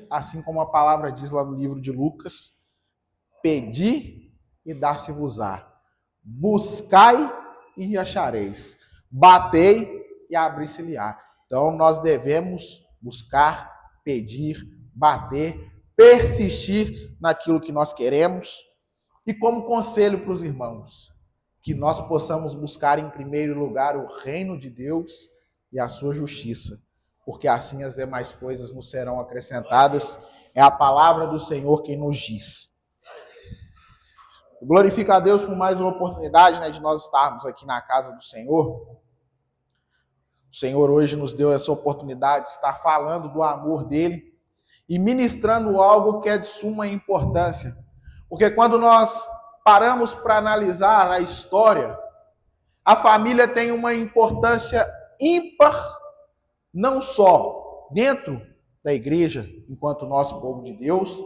assim como a palavra diz lá no livro de Lucas: pedi e dar-se-vos-á, buscai e achareis, batei e abrir-se-lhe-á. Então nós devemos buscar, pedir, bater, persistir naquilo que nós queremos. E como conselho para os irmãos, que nós possamos buscar em primeiro lugar o reino de Deus e a sua justiça, porque assim as demais coisas nos serão acrescentadas. É a palavra do Senhor quem nos diz. Glorifico a Deus por mais uma oportunidade, de nós estarmos aqui na casa do Senhor. O Senhor hoje nos deu essa oportunidade de estar falando do amor dele e ministrando algo que é de suma importância. Porque quando nós paramos para analisar a história, a família tem uma importância ímpar, não só dentro da igreja, enquanto nosso povo de Deus,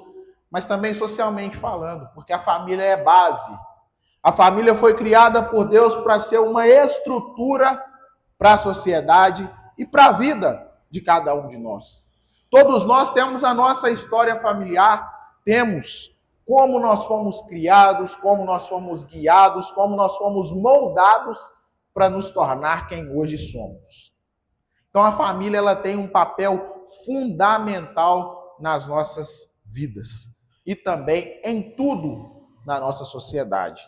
mas também socialmente falando, porque a família é base. A família foi criada por Deus para ser uma estrutura para a sociedade e para a vida de cada um de nós. Todos nós temos a nossa história familiar, temos como nós fomos criados, como nós fomos guiados, como nós fomos moldados para nos tornar quem hoje somos. Então a família ela tem um papel fundamental nas nossas vidas e também em tudo na nossa sociedade.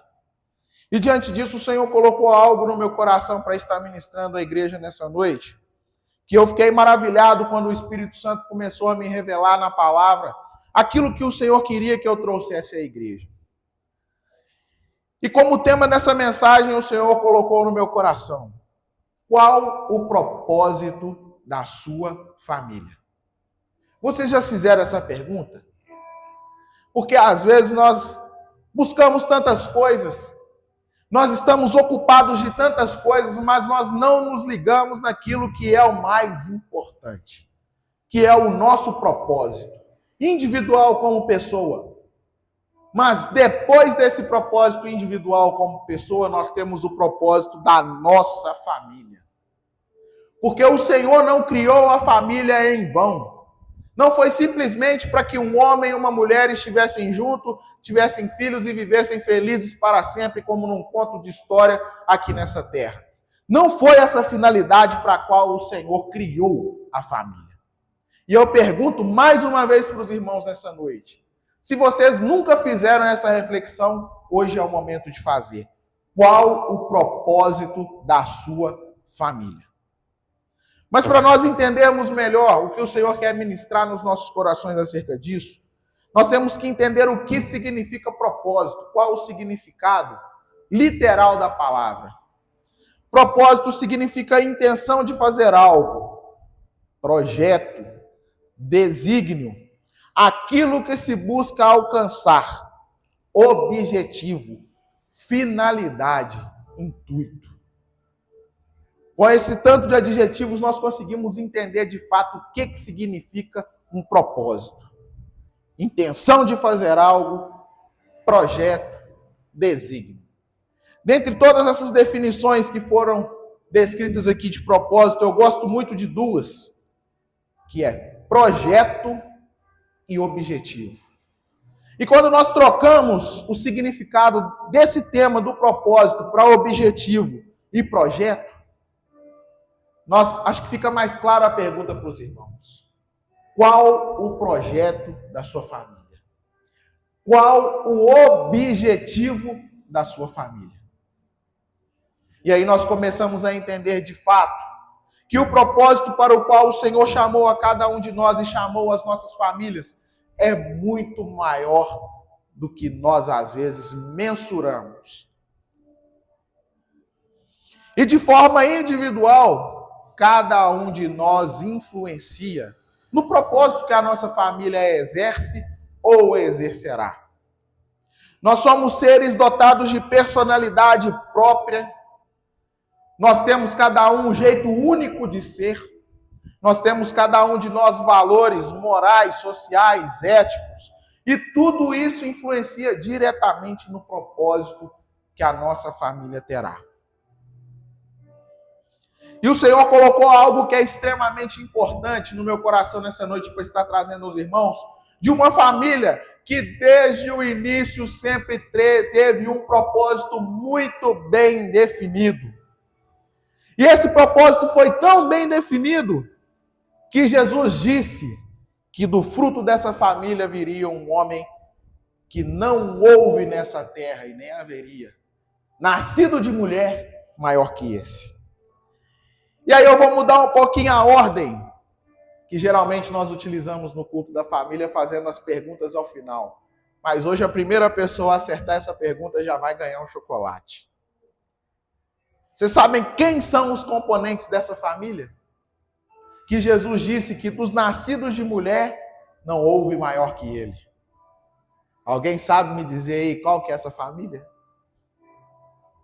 E diante disso o Senhor colocou algo no meu coração para estar ministrando à igreja nessa noite, que eu fiquei maravilhado quando o Espírito Santo começou a me revelar na palavra aquilo que o Senhor queria que eu trouxesse à igreja. E como tema dessa mensagem, o Senhor colocou no meu coração: qual o propósito da sua família? Vocês já fizeram essa pergunta? Porque às vezes nós buscamos tantas coisas, nós estamos ocupados de tantas coisas, mas nós não nos ligamos naquilo que é o mais importante, que é o nosso propósito, individual como pessoa. Mas depois desse propósito individual como pessoa, nós temos o propósito da nossa família. Porque o Senhor não criou a família em vão. Não foi simplesmente para que um homem e uma mulher estivessem juntos, tivessem filhos e vivessem felizes para sempre, como num conto de história aqui nessa terra. Não foi essa a finalidade para a qual o Senhor criou a família. E eu pergunto mais uma vez para os irmãos nessa noite: se vocês nunca fizeram essa reflexão, hoje é o momento de fazer. Qual o propósito da sua família? Mas para nós entendermos melhor o que o Senhor quer ministrar nos nossos corações acerca disso, nós temos que entender o que significa propósito, qual o significado literal da palavra. Propósito significa intenção de fazer algo, projeto, desígnio, aquilo que se busca alcançar, objetivo, finalidade, intuito. Com esse tanto de adjetivos, nós conseguimos entender de fato o que significa um propósito. Intenção de fazer algo, projeto, desígnio. Dentre todas essas definições que foram descritas aqui de propósito, eu gosto muito de duas, que é projeto e objetivo. E quando nós trocamos o significado desse tema do propósito para objetivo e projeto, acho que fica mais clara a pergunta para os irmãos: qual o projeto da sua família? Qual o objetivo da sua família? E aí nós começamos a entender de fato que o propósito para o qual o Senhor chamou a cada um de nós e chamou as nossas famílias é muito maior do que nós às vezes mensuramos. E de forma individual, cada um de nós influencia no propósito que a nossa família exerce ou exercerá. Nós somos seres dotados de personalidade própria. Nós temos cada um jeito único de ser. Nós temos cada um de nós valores morais, sociais, éticos. E tudo isso influencia diretamente no propósito que a nossa família terá. E o Senhor colocou algo que é extremamente importante no meu coração nessa noite para estar trazendo aos irmãos, de uma família que desde o início sempre teve um propósito muito bem definido. E esse propósito foi tão bem definido que Jesus disse que do fruto dessa família viria um homem que não houve nessa terra e nem haveria, nascido de mulher, maior que esse. E aí eu vou mudar um pouquinho a ordem que geralmente nós utilizamos no culto da família, fazendo as perguntas ao final. Mas hoje a primeira pessoa a acertar essa pergunta já vai ganhar um chocolate. Vocês sabem quem são os componentes dessa família? Que Jesus disse que dos nascidos de mulher não houve maior que ele. Alguém sabe me dizer aí qual que é essa família?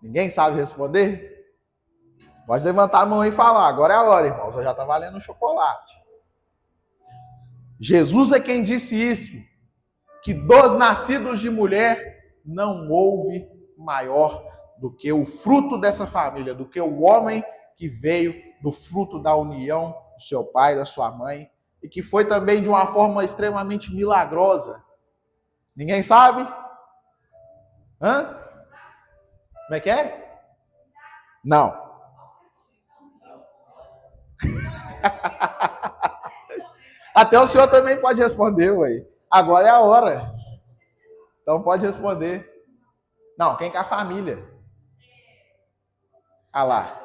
Ninguém sabe responder? Pode levantar a mão e falar. Agora é a hora, irmãos. Já está valendo um chocolate. Jesus é quem disse isso. Que dos nascidos de mulher não houve maior do que o fruto dessa família, do que o homem que veio do fruto da união do seu pai, da sua mãe, e que foi também de uma forma extremamente milagrosa. Ninguém sabe? Hã? Como é que é? Não. Até o senhor também pode responder, ué. Agora é a hora. Então pode responder. Não, quem que é a família? Ah lá.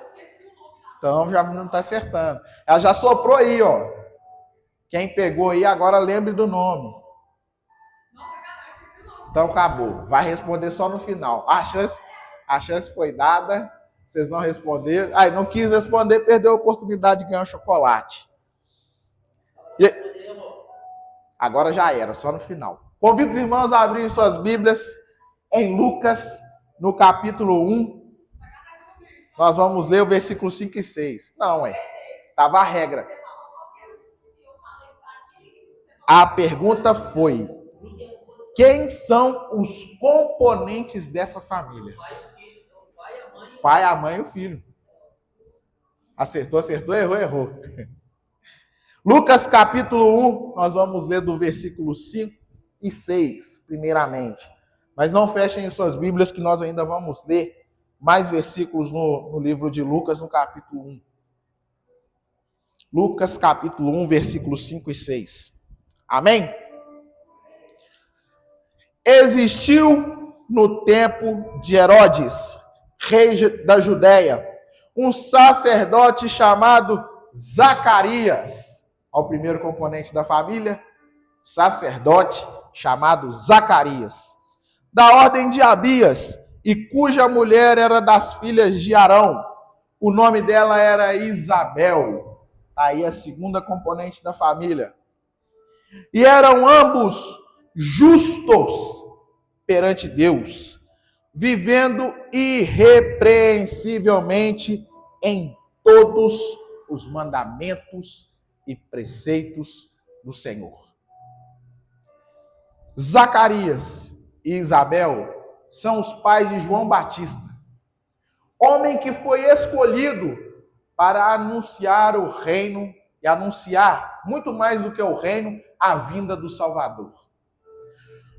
Então já não está acertando. Ela já soprou aí, ó. Quem pegou aí, agora lembre do nome. Então acabou. Vai responder só no final. A chance foi dada. Vocês não responderam. Aí não quis responder, perdeu a oportunidade de ganhar um chocolate. E agora já era, só no final. Convido os irmãos a abrirem suas Bíblias em Lucas, no capítulo 1. Nós vamos ler o versículo 5 e 6. Não, estava a regra. A pergunta foi: quem são os componentes dessa família? Pai, a mãe e o filho. Acertou, errou. Lucas capítulo 1, nós vamos ler do versículo 5 e 6, primeiramente. Mas não fechem suas Bíblias que nós ainda vamos ler mais versículos no livro de Lucas, no capítulo 1. Lucas capítulo 1, versículos 5 e 6. Amém? Existiu no tempo de Herodes, rei da Judéia, um sacerdote chamado Zacarias. Ao primeiro componente da família, sacerdote chamado Zacarias, da ordem de Abias, e cuja mulher era das filhas de Arão. O nome dela era Isabel. Aí a segunda componente da família. E eram ambos justos perante Deus, vivendo irrepreensivelmente em todos os mandamentos e preceitos do Senhor. Zacarias e Isabel são os pais de João Batista, homem que foi escolhido para anunciar o reino e anunciar, muito mais do que o reino, a vinda do Salvador.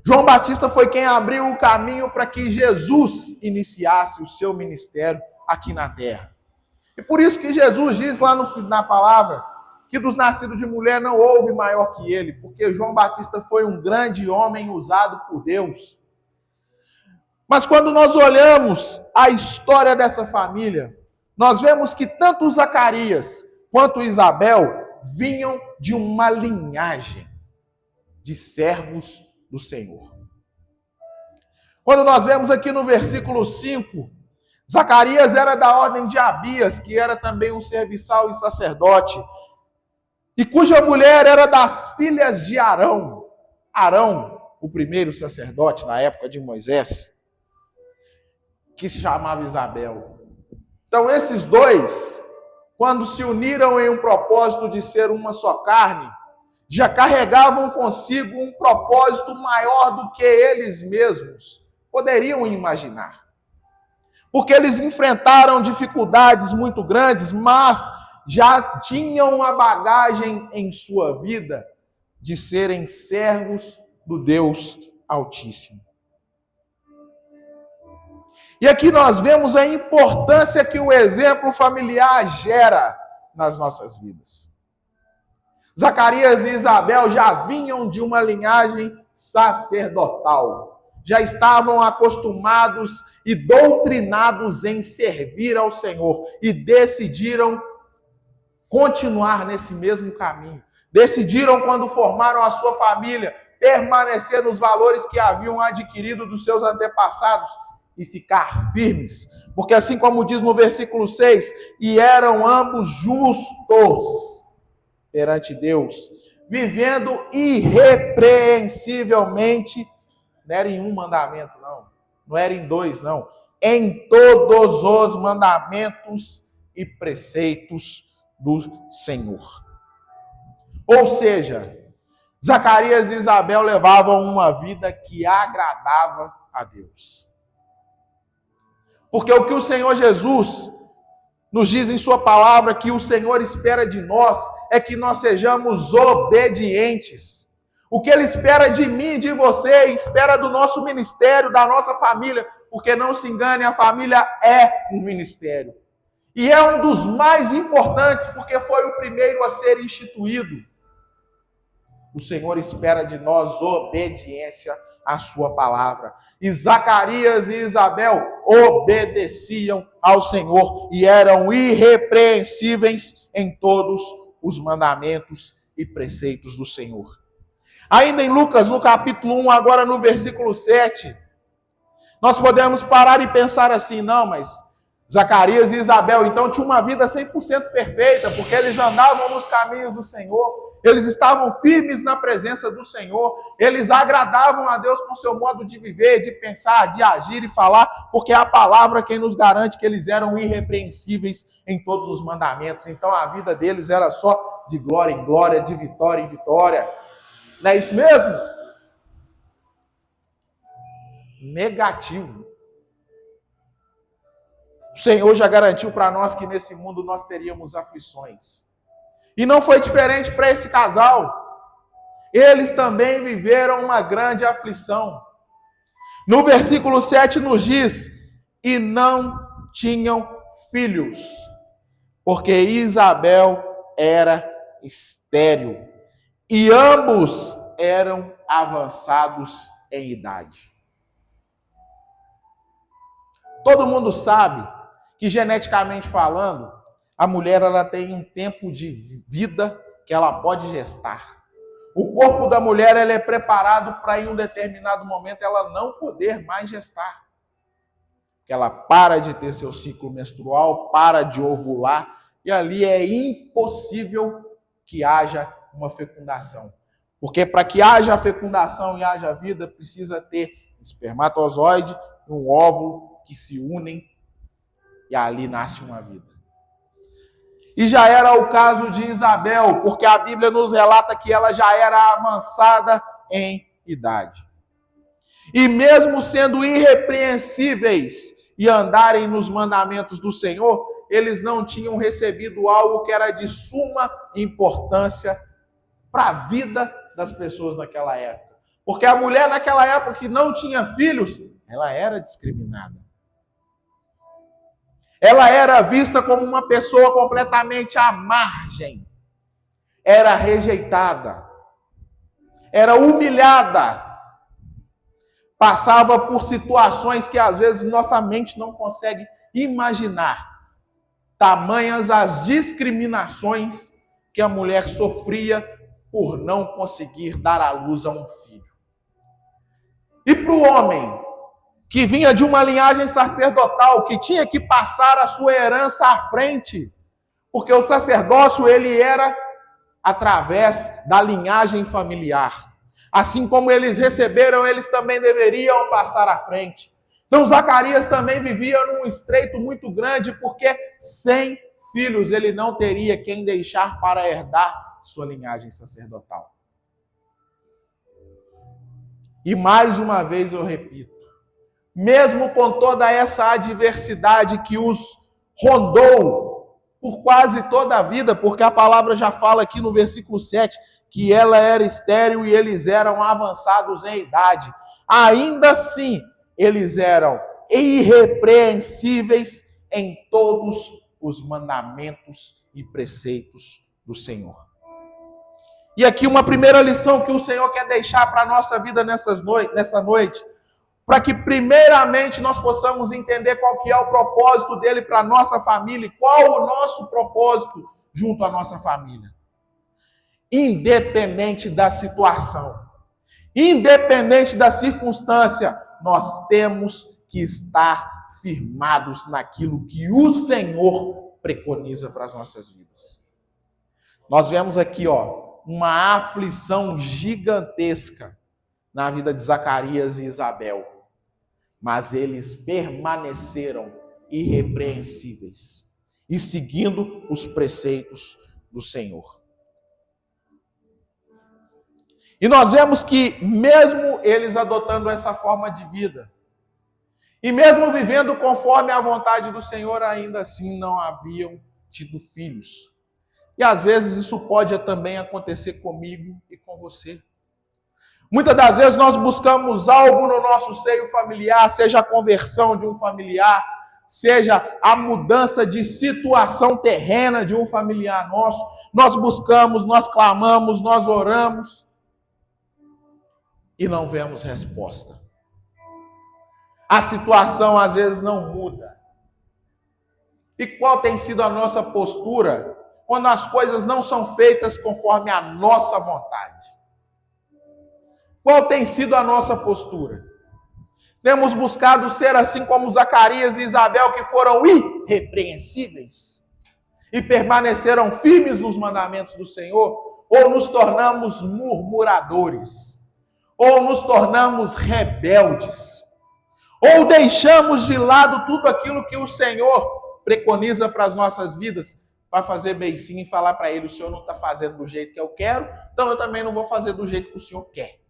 João Batista foi quem abriu o caminho para que Jesus iniciasse o seu ministério aqui na terra. E por isso que Jesus diz lá na palavra que dos nascidos de mulher não houve maior que ele, porque João Batista foi um grande homem usado por Deus. Mas quando nós olhamos a história dessa família, nós vemos que tanto Zacarias quanto Isabel vinham de uma linhagem de servos do Senhor. Quando nós vemos aqui no versículo 5, Zacarias era da ordem de Abias, que era também um serviçal e sacerdote, e cuja mulher era das filhas de Arão. Arão, o primeiro sacerdote na época de Moisés, que se chamava Isabel. Então esses dois, quando se uniram em um propósito de ser uma só carne, já carregavam consigo um propósito maior do que eles mesmos poderiam imaginar. porque eles enfrentaram dificuldades muito grandes, mas já tinham a bagagem em sua vida de serem servos do Deus Altíssimo. E aqui nós vemos a importância que o exemplo familiar gera nas nossas vidas. Zacarias e Isabel já vinham de uma linhagem sacerdotal. Já estavam acostumados e doutrinados em servir ao Senhor. E decidiram continuar nesse mesmo caminho. Decidiram, quando formaram a sua família, permanecer nos valores que haviam adquirido dos seus antepassados e ficar firmes. Porque assim como diz no versículo 6, e eram ambos justos perante Deus, vivendo irrepreensivelmente, não era em um mandamento, não era em dois, não, em todos os mandamentos e preceitos do Senhor. Ou seja, Zacarias e Isabel levavam uma vida que agradava a Deus. Porque o que o Senhor Jesus nos diz em sua palavra, que o Senhor espera de nós, é que nós sejamos obedientes. O que Ele espera de mim e de você, espera do nosso ministério, da nossa família, porque não se engane, a família é um ministério. E é um dos mais importantes, porque foi o primeiro a ser instituído. O Senhor espera de nós obediência à sua palavra. E Zacarias e Isabel obedeciam ao Senhor e eram irrepreensíveis em todos os mandamentos e preceitos do Senhor. Ainda em Lucas, no capítulo 1, agora no versículo 7, nós podemos parar e pensar assim, não, mas Zacarias e Isabel, então, tinham uma vida 100% perfeita, porque eles andavam nos caminhos do Senhor, eles estavam firmes na presença do Senhor, eles agradavam a Deus com seu modo de viver, de pensar, de agir e falar, porque é a palavra quem nos garante que eles eram irrepreensíveis em todos os mandamentos. Então, a vida deles era só de glória em glória, de vitória em vitória. Não é isso mesmo? Negativo. O Senhor já garantiu para nós que nesse mundo nós teríamos aflições. E não foi diferente para esse casal. Eles também viveram uma grande aflição. No versículo 7 nos diz, e não tinham filhos, porque Isabel era estéril, e ambos eram avançados em idade. Todo mundo sabe que, geneticamente falando, a mulher ela tem um tempo de vida que ela pode gestar. O corpo da mulher ela é preparado para, em um determinado momento, ela não poder mais gestar. Porque ela para de ter seu ciclo menstrual, para de ovular, e ali é impossível que haja uma fecundação. Porque para que haja fecundação e haja vida, precisa ter um espermatozoide e um óvulo que se unem, e ali nasce uma vida. E já era o caso de Isabel, porque a Bíblia nos relata que ela já era avançada em idade. E mesmo sendo irrepreensíveis e andarem nos mandamentos do Senhor, eles não tinham recebido algo que era de suma importância para a vida das pessoas naquela época. Porque a mulher naquela época que não tinha filhos, ela era discriminada. Ela era vista como uma pessoa completamente à margem. Era rejeitada. Era humilhada. Passava por situações que às vezes nossa mente não consegue imaginar. Tamanhas as discriminações que a mulher sofria por não conseguir dar à luz a um filho. E para o homem, que vinha de uma linhagem sacerdotal, que tinha que passar a sua herança à frente, porque o sacerdócio ele era através da linhagem familiar. Assim como eles receberam, eles também deveriam passar à frente. Então Zacarias também vivia num estreito muito grande, porque sem filhos ele não teria quem deixar para herdar sua linhagem sacerdotal. E mais uma vez eu repito, mesmo com toda essa adversidade que os rondou por quase toda a vida, porque a palavra já fala aqui no versículo 7 que ela era estéril e eles eram avançados em idade. Ainda assim, eles eram irrepreensíveis em todos os mandamentos e preceitos do Senhor. E aqui uma primeira lição que o Senhor quer deixar para a nossa vida nessa noite, para que primeiramente nós possamos entender qual que é o propósito dele para a nossa família, e qual o nosso propósito junto à nossa família. Independente da situação, independente da circunstância, nós temos que estar firmados naquilo que o Senhor preconiza para as nossas vidas. Nós vemos aqui, uma aflição gigantesca na vida de Zacarias e Isabel, mas eles permaneceram irrepreensíveis e seguindo os preceitos do Senhor. E nós vemos que mesmo eles adotando essa forma de vida, e mesmo vivendo conforme a vontade do Senhor, ainda assim não haviam tido filhos. E às vezes isso pode também acontecer comigo e com você. Muitas das vezes nós buscamos algo no nosso seio familiar, seja a conversão de um familiar, seja a mudança de situação terrena de um familiar nosso. Nós buscamos, nós clamamos, nós oramos e não vemos resposta. A situação às vezes não muda. E qual tem sido a nossa postura quando as coisas não são feitas conforme a nossa vontade? Qual tem sido a nossa postura? Temos buscado ser assim como Zacarias e Isabel, que foram irrepreensíveis e permaneceram firmes nos mandamentos do Senhor, ou nos tornamos murmuradores, ou nos tornamos rebeldes, ou deixamos de lado tudo aquilo que o Senhor preconiza para as nossas vidas, para fazer beicinho e falar para ele: o Senhor não está fazendo do jeito que eu quero, então eu também não vou fazer do jeito que o Senhor quer.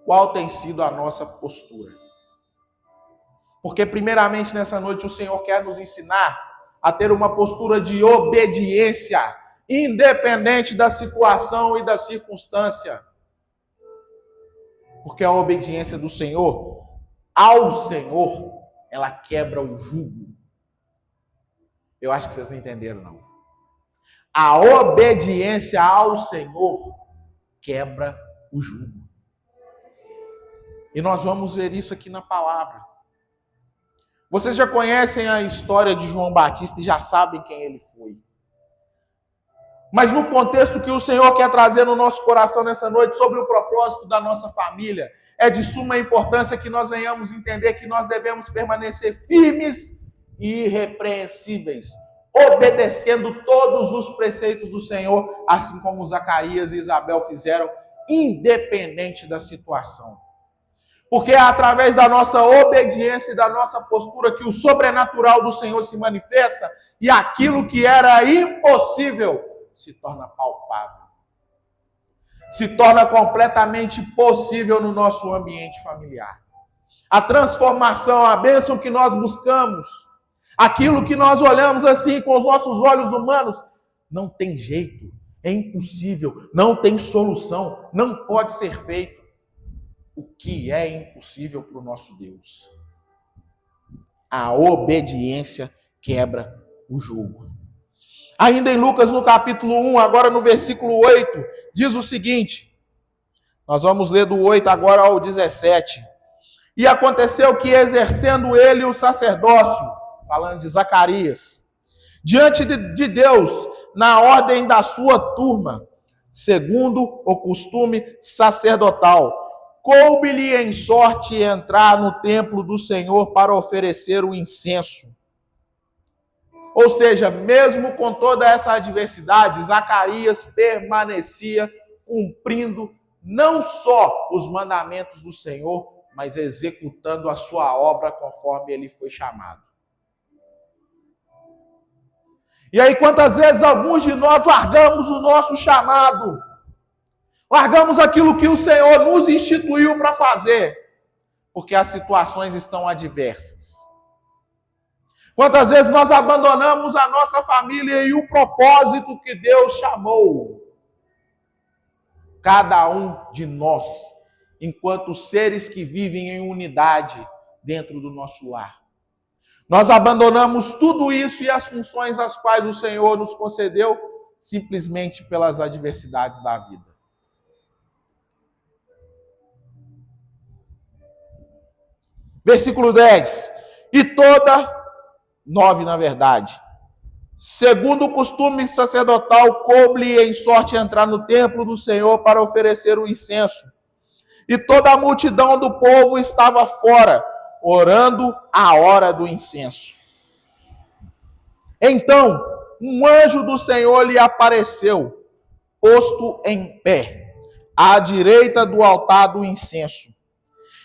Qual tem sido a nossa postura? Porque primeiramente nessa noite o Senhor quer nos ensinar a ter uma postura de obediência, independente da situação e da circunstância. Porque a obediência do Senhor ao Senhor, ela quebra o jugo. Eu acho que vocês não entenderam, não. A obediência ao Senhor quebra o jugo. E nós vamos ver isso aqui na palavra. Vocês já conhecem a história de João Batista e já sabem quem ele foi. Mas no contexto que o Senhor quer trazer no nosso coração nessa noite, sobre o propósito da nossa família, é de suma importância que nós venhamos entender que nós devemos permanecer firmes e irrepreensíveis, obedecendo todos os preceitos do Senhor, assim como Zacarias e Isabel fizeram, independente da situação. Porque é através da nossa obediência e da nossa postura que o sobrenatural do Senhor se manifesta e aquilo que era impossível se torna palpável. Se torna completamente possível no nosso ambiente familiar. A transformação, a bênção que nós buscamos, aquilo que nós olhamos assim com os nossos olhos humanos, não tem jeito, é impossível, não tem solução, não pode ser feito. O que é impossível para o nosso Deus? A obediência quebra o jugo. Ainda em Lucas, no capítulo 1, agora no versículo 8, diz o seguinte, nós vamos ler do 8 agora ao 17. E aconteceu que, exercendo ele o sacerdócio, falando de Zacarias, diante de Deus, na ordem da sua turma, segundo o costume sacerdotal, coube-lhe em sorte entrar no templo do Senhor para oferecer o incenso. Ou seja, mesmo com toda essa adversidade, Zacarias permanecia cumprindo não só os mandamentos do Senhor, mas executando a sua obra conforme ele foi chamado. E aí, quantas vezes alguns de nós largamos o nosso chamado, largamos aquilo que o Senhor nos instituiu para fazer, porque as situações estão adversas. Quantas vezes nós abandonamos a nossa família e o propósito que Deus chamou cada um de nós, enquanto seres que vivem em unidade dentro do nosso lar. Nós abandonamos tudo isso e as funções as quais o Senhor nos concedeu simplesmente pelas adversidades da vida. Versículo 10. E toda, 9 na verdade, segundo o costume sacerdotal, coube-lhe em sorte entrar no templo do Senhor para oferecer o incenso. E toda a multidão do povo estava fora, orando a hora do incenso. Então, um anjo do Senhor lhe apareceu, posto em pé, à direita do altar do incenso.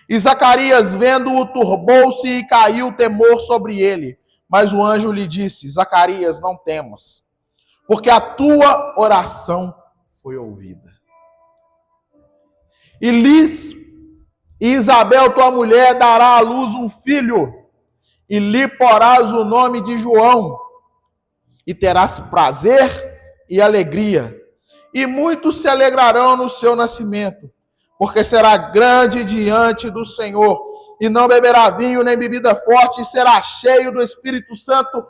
E Zacarias, vendo-o, turbou-se e caiu temor sobre ele. Mas o anjo lhe disse: Zacarias, não temas, porque a tua oração foi ouvida. E Isabel, tua mulher, dará à luz um filho, e lhe porás o nome de João, e terás prazer e alegria, e muitos se alegrarão no seu nascimento, porque será grande diante do Senhor, e não beberá vinho nem bebida forte, e será cheio do Espírito Santo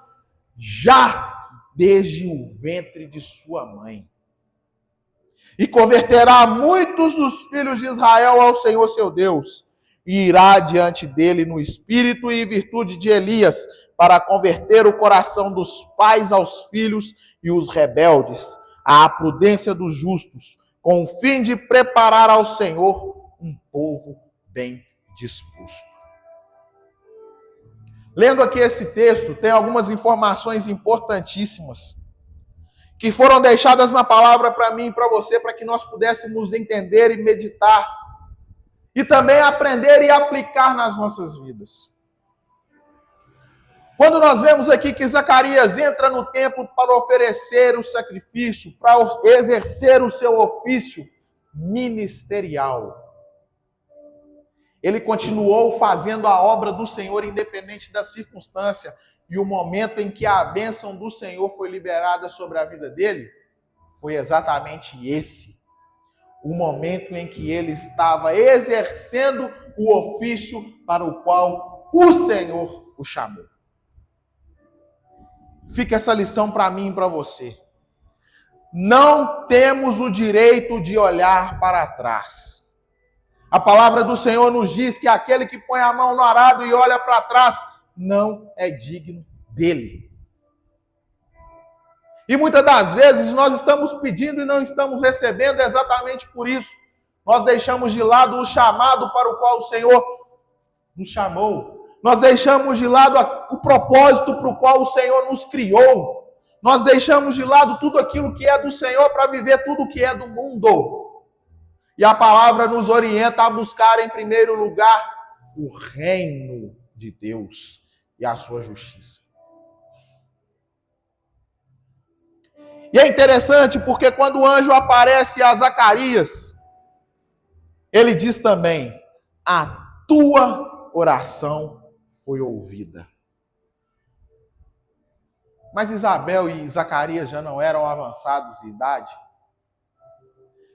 já desde o ventre de sua mãe. E converterá muitos dos filhos de Israel ao Senhor seu Deus, e irá diante dele no espírito e virtude de Elias, para converter o coração dos pais aos filhos e os rebeldes à prudência dos justos, com o fim de preparar ao Senhor um povo bem disposto. Lendo aqui esse texto, tem algumas informações importantíssimas que foram deixadas na palavra para mim e para você, para que nós pudéssemos entender e meditar, e também aprender e aplicar nas nossas vidas. Quando nós vemos aqui que Zacarias entra no templo para oferecer o sacrifício, para exercer o seu ofício ministerial, ele continuou fazendo a obra do Senhor independente da circunstância. E o momento em que a bênção do Senhor foi liberada sobre a vida dele, foi exatamente esse. O momento em que ele estava exercendo o ofício para o qual o Senhor o chamou. Fica essa lição para mim e para você. Não temos o direito de olhar para trás. A palavra do Senhor nos diz que aquele que põe a mão no arado e olha para trás não é digno dele. E muitas das vezes nós estamos pedindo e não estamos recebendo exatamente por isso. Nós deixamos de lado o chamado para o qual o Senhor nos chamou. Nós deixamos de lado o propósito para o qual o Senhor nos criou. Nós deixamos de lado tudo aquilo que é do Senhor para viver tudo o que é do mundo. E a palavra nos orienta a buscar em primeiro lugar o reino de Deus e a sua justiça. E é interessante porque quando o anjo aparece a Zacarias, ele diz também: a tua oração foi ouvida. Mas Isabel e Zacarias já não eram avançados em idade?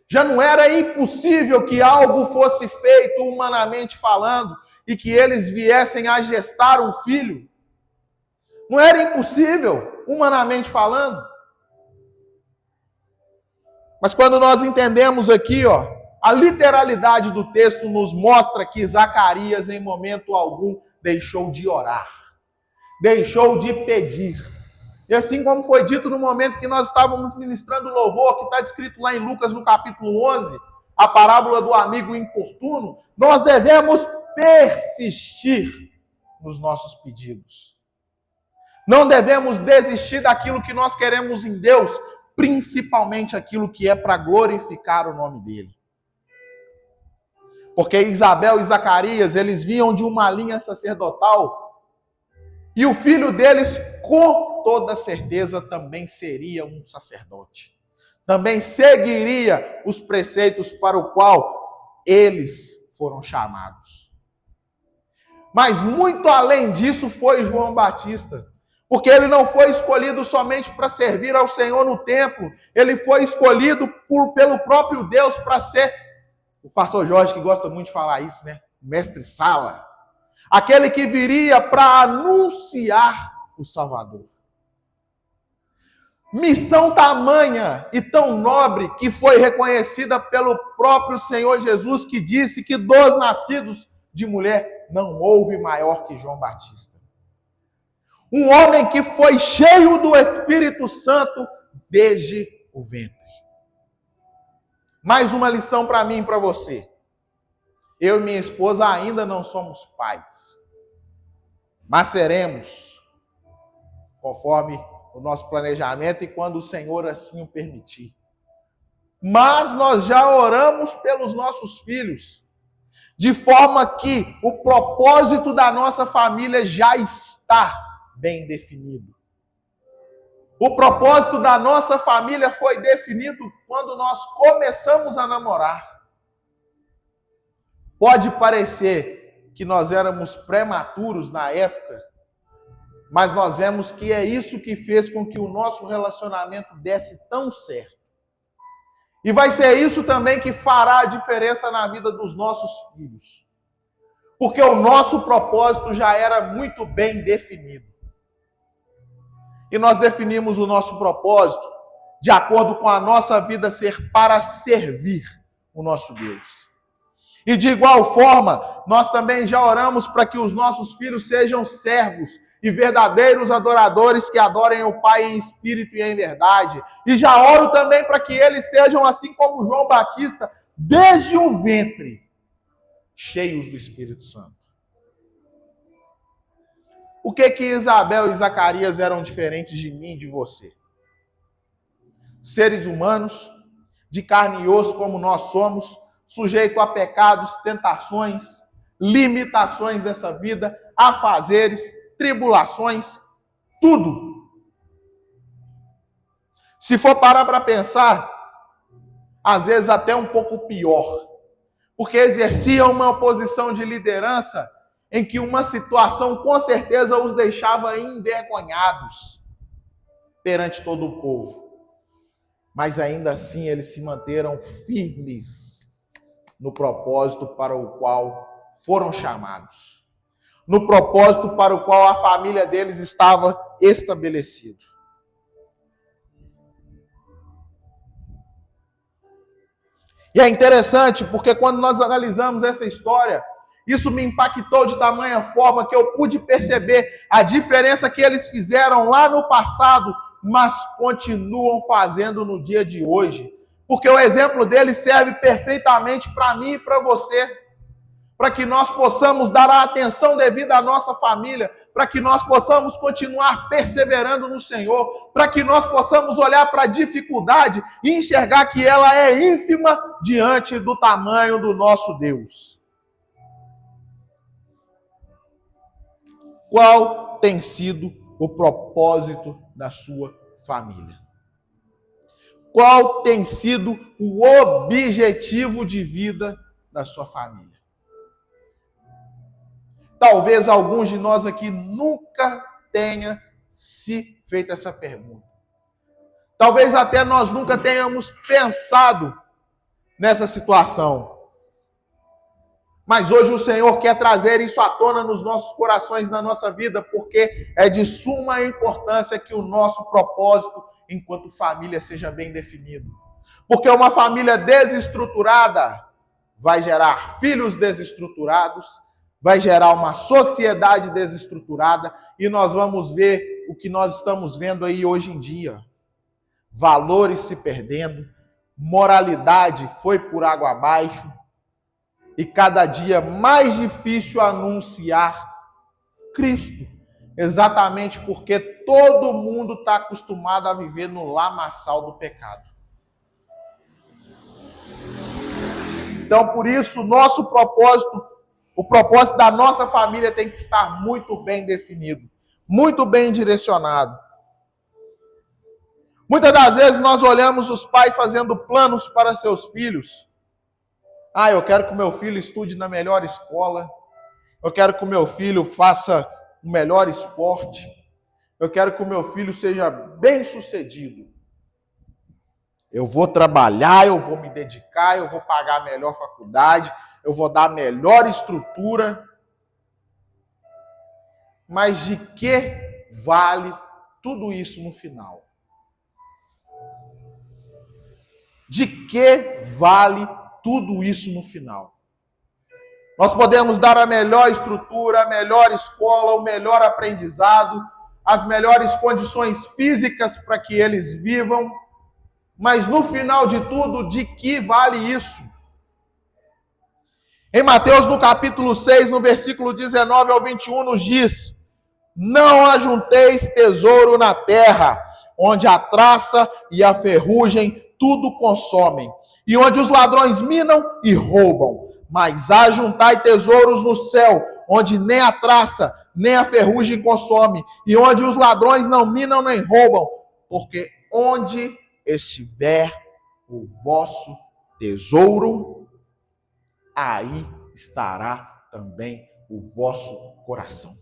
Já não era impossível que algo fosse feito humanamente falando e que eles viessem a gestar um filho? Não era impossível, humanamente falando? Mas quando nós entendemos aqui, a literalidade do texto nos mostra que Zacarias, em momento algum, deixou de orar, deixou de pedir. E assim como foi dito no momento que nós estávamos ministrando o louvor, que está descrito lá em Lucas, no capítulo 11, a parábola do amigo importuno, nós devemos persistir nos nossos pedidos. Não devemos desistir daquilo que nós queremos em Deus, principalmente aquilo que é para glorificar o nome dele. Porque Isabel e Zacarias, eles vinham de uma linha sacerdotal, e o filho deles, com toda certeza, também seria um sacerdote. Também seguiria os preceitos para o qual eles foram chamados. Mas muito além disso foi João Batista. Porque ele não foi escolhido somente para servir ao Senhor no templo, ele foi escolhido pelo próprio Deus para ser, o pastor Jorge que gosta muito de falar isso, né? Mestre Sala. Aquele que viria para anunciar o Salvador. Missão tamanha e tão nobre que foi reconhecida pelo próprio Senhor Jesus, que disse que dos nascidos de mulher não houve maior que João Batista. Um homem que foi cheio do Espírito Santo desde o ventre. Mais uma lição para mim e para você. Eu e minha esposa ainda não somos pais, mas seremos, conforme o nosso planejamento e quando o Senhor assim o permitir. Mas nós já oramos pelos nossos filhos, de forma que o propósito da nossa família já está bem definido. O propósito da nossa família foi definido quando nós começamos a namorar. Pode parecer que nós éramos prematuros na época, mas nós vemos que é isso que fez com que o nosso relacionamento desse tão certo. E vai ser isso também que fará a diferença na vida dos nossos filhos. Porque o nosso propósito já era muito bem definido. E nós definimos o nosso propósito de acordo com a nossa vida ser para servir o nosso Deus. E de igual forma, nós também já oramos para que os nossos filhos sejam servos e verdadeiros adoradores que adorem o Pai em espírito e em verdade. E já oro também para que eles sejam assim como João Batista, desde o ventre, cheios do Espírito Santo. O que Isabel e Zacarias eram diferentes de mim e de você? Seres humanos, de carne e osso como nós somos, sujeitos a pecados, tentações, limitações dessa vida, afazeres, tribulações, tudo. Se for parar para pensar, às vezes até um pouco pior, porque exerciam uma posição de liderança em que uma situação com certeza os deixava envergonhados perante todo o povo. Mas ainda assim eles se manteram firmes no propósito para o qual foram chamados. No propósito para o qual a família deles estava estabelecida. E é interessante porque quando nós analisamos essa história, isso me impactou de tamanha forma que eu pude perceber a diferença que eles fizeram lá no passado, mas continuam fazendo no dia de hoje. Porque o exemplo deles serve perfeitamente para mim e para você. Para que nós possamos dar a atenção devida à nossa família, para que nós possamos continuar perseverando no Senhor, para que nós possamos olhar para a dificuldade e enxergar que ela é ínfima diante do tamanho do nosso Deus. Qual tem sido o propósito da sua família? Qual tem sido o objetivo de vida da sua família? Talvez alguns de nós aqui nunca tenha se feito essa pergunta. Talvez até nós nunca tenhamos pensado nessa situação. Mas hoje o Senhor quer trazer isso à tona nos nossos corações, na nossa vida, porque é de suma importância que o nosso propósito enquanto família seja bem definido. Porque uma família desestruturada vai gerar filhos desestruturados, vai gerar uma sociedade desestruturada e nós vamos ver o que nós estamos vendo aí hoje em dia. Valores se perdendo, moralidade foi por água abaixo e cada dia mais difícil anunciar Cristo. Exatamente porque todo mundo está acostumado a viver no lamaçal do pecado. Então, por isso, o propósito da nossa família tem que estar muito bem definido, muito bem direcionado. Muitas das vezes nós olhamos os pais fazendo planos para seus filhos. Eu quero que o meu filho estude na melhor escola, Eu quero que o meu filho faça o melhor esporte. Eu quero que o meu filho seja bem-sucedido. Eu vou trabalhar, eu vou me dedicar, eu vou pagar a melhor faculdade, eu vou dar a melhor estrutura. Mas de que vale tudo isso no final? De que vale tudo isso no final? Nós podemos dar a melhor estrutura, a melhor escola, o melhor aprendizado, as melhores condições físicas para que eles vivam, mas no final de tudo, de que vale isso? Em Mateus, no capítulo 6, no versículo 19 ao 21, nos diz: não ajunteis tesouro na terra, onde a traça e a ferrugem tudo consomem, e onde os ladrões minam e roubam. Mas ajuntai tesouros no céu, onde nem a traça, nem a ferrugem consome, e onde os ladrões não minam nem roubam, porque onde estiver o vosso tesouro, aí estará também o vosso coração.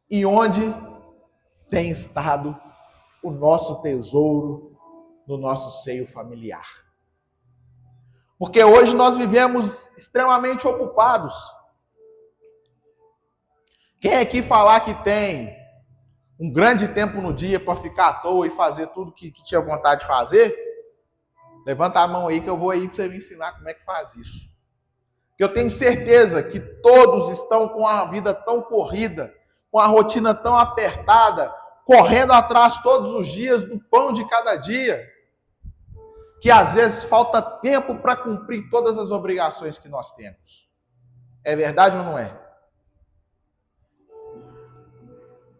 E onde tem estado o nosso tesouro no nosso seio familiar? Porque hoje nós vivemos extremamente ocupados. Quem aqui falar que tem um grande tempo no dia para ficar à toa e fazer tudo que tinha vontade de fazer, levanta a mão aí que eu vou aí para você me ensinar como é que faz isso. Porque eu tenho certeza que todos estão com a vida tão corrida, com a rotina tão apertada, correndo atrás todos os dias do pão de cada dia, que às vezes falta tempo para cumprir todas as obrigações que nós temos. É verdade ou não é?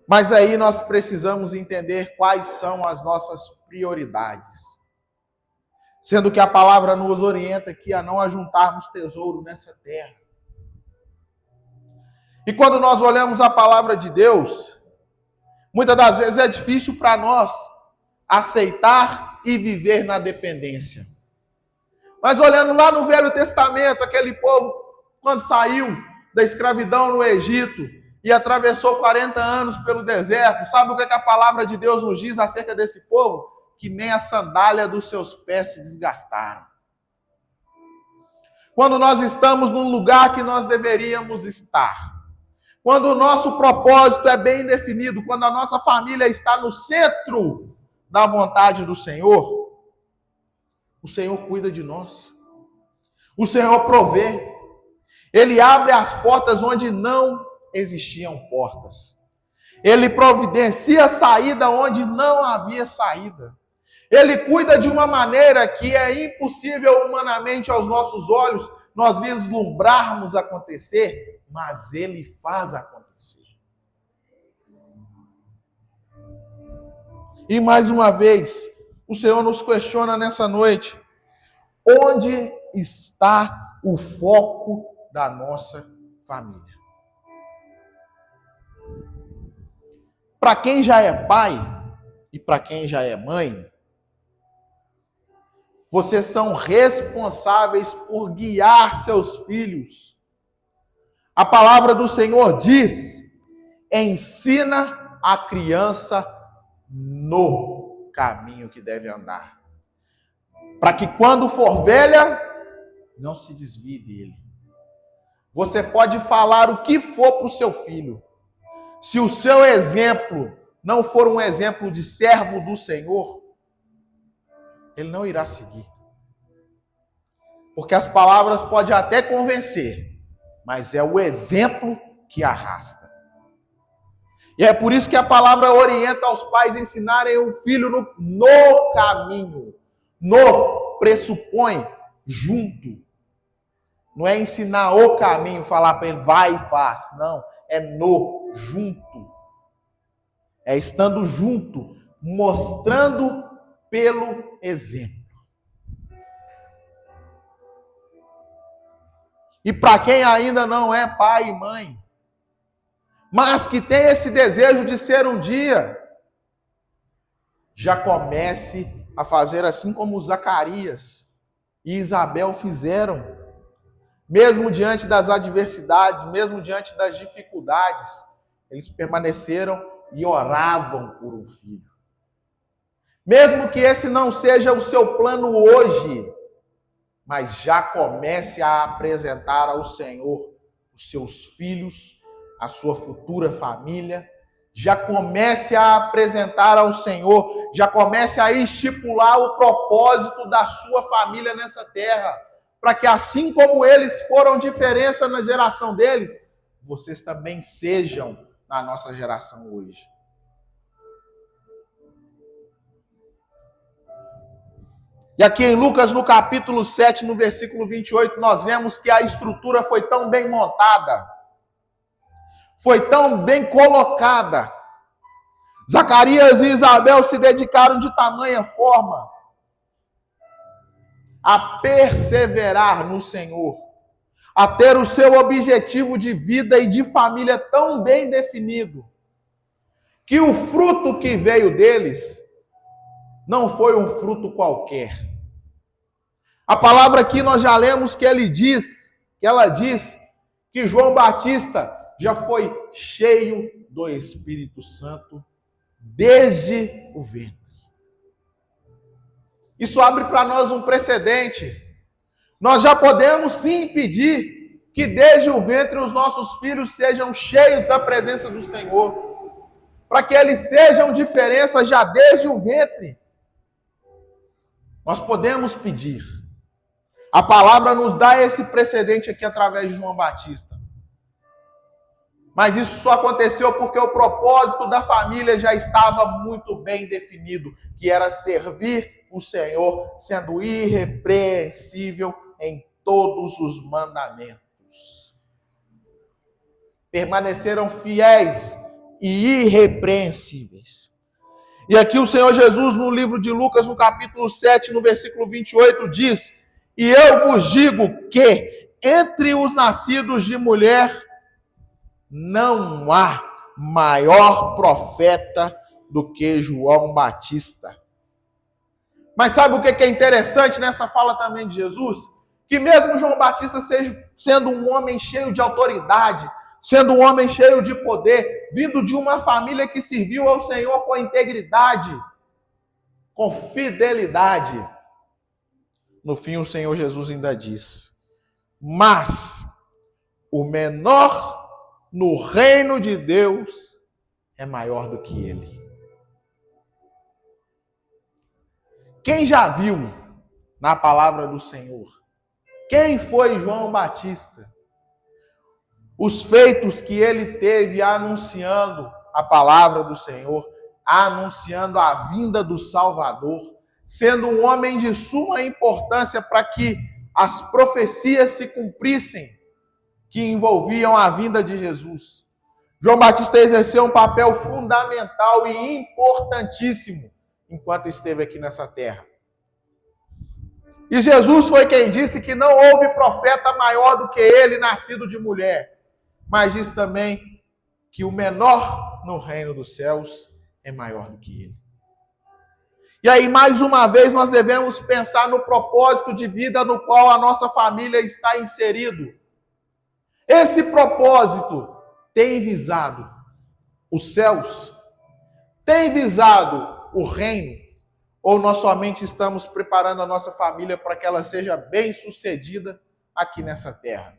Mas aí nós precisamos entender quais são as nossas prioridades. Sendo que a palavra nos orienta aqui a não ajuntarmos tesouro nessa terra. E quando nós olhamos a palavra de Deus, muitas das vezes é difícil para nós aceitar e viver na dependência. Mas olhando lá no Velho Testamento, aquele povo, quando saiu da escravidão no Egito e atravessou 40 anos pelo deserto, sabe o que a palavra de Deus nos diz acerca desse povo? Que nem a sandália dos seus pés se desgastaram. Quando nós estamos num lugar que nós deveríamos estar, quando o nosso propósito é bem definido, quando a nossa família está no centro da vontade do Senhor, o Senhor cuida de nós. O Senhor provê. Ele abre as portas onde não existiam portas. Ele providencia saída onde não havia saída. Ele cuida de uma maneira que é impossível humanamente aos nossos olhos nós vislumbrarmos acontecer, mas Ele faz acontecer. E mais uma vez, o Senhor nos questiona nessa noite: onde está o foco da nossa família? Para quem já é pai e para quem já é mãe, vocês são responsáveis por guiar seus filhos. A palavra do Senhor diz: ensina a criança no caminho que deve andar, para que quando for velha, não se desvie dele. Você pode falar o que for para o seu filho. Se o seu exemplo não for um exemplo de servo do Senhor, ele não irá seguir. Porque as palavras podem até convencer, mas é o exemplo que arrasta. E é por isso que a palavra orienta aos pais a ensinarem o filho no caminho. No pressupõe junto. Não é ensinar o caminho, falar para ele vai e faz. Não, é no, junto. É estando junto, mostrando pelo exemplo. E para quem ainda não é pai e mãe, mas que tem esse desejo de ser um dia, já comece a fazer assim como Zacarias e Isabel fizeram. Mesmo diante das adversidades, mesmo diante das dificuldades, eles permaneceram e oravam por um filho. Mesmo que esse não seja o seu plano hoje, mas já comece a apresentar ao Senhor os seus filhos, a sua futura família, já comece a apresentar ao Senhor, já comece a estipular o propósito da sua família nessa terra, para que assim como eles foram diferença na geração deles, vocês também sejam na nossa geração hoje. E aqui em Lucas, no capítulo 7, no versículo 28, nós vemos que a estrutura foi tão bem montada, foi tão bem colocada. Zacarias e Isabel se dedicaram de tamanha forma a perseverar no Senhor, a ter o seu objetivo de vida e de família tão bem definido, que o fruto que veio deles não foi um fruto qualquer. A palavra aqui nós já lemos que ela diz que João Batista já foi cheio do Espírito Santo desde o ventre. Isso abre para nós um precedente. Nós já podemos sim pedir que desde o ventre os nossos filhos sejam cheios da presença do Senhor, para que eles sejam diferença já desde o ventre. Nós podemos pedir. A palavra nos dá esse precedente aqui através de João Batista. Mas isso só aconteceu porque o propósito da família já estava muito bem definido, que era servir o Senhor, sendo irrepreensível em todos os mandamentos. Permaneceram fiéis e irrepreensíveis. E aqui o Senhor Jesus, no livro de Lucas, no capítulo 7, no versículo 28, diz: e eu vos digo que entre os nascidos de mulher não há maior profeta do que João Batista. Mas sabe o que é interessante nessa fala também de Jesus? Que mesmo João Batista sendo um homem cheio de autoridade, sendo um homem cheio de poder, vindo de uma família que serviu ao Senhor com integridade, com fidelidade, no fim o Senhor Jesus ainda diz: mas o menor no reino de Deus é maior do que ele. Quem já viu na palavra do Senhor? Quem foi João Batista? Os feitos que ele teve anunciando a palavra do Senhor, anunciando a vinda do Salvador, sendo um homem de suma importância para que as profecias se cumprissem que envolviam a vinda de Jesus. João Batista exerceu um papel fundamental e importantíssimo enquanto esteve aqui nessa terra. E Jesus foi quem disse que não houve profeta maior do que ele, nascido de mulher. Mas diz também que o menor no reino dos céus é maior do que ele. E aí, mais uma vez, nós devemos pensar no propósito de vida no qual a nossa família está inserido. Esse propósito tem visado os céus? Tem visado o reino? Ou nós somente estamos preparando a nossa família para que ela seja bem-sucedida aqui nessa terra?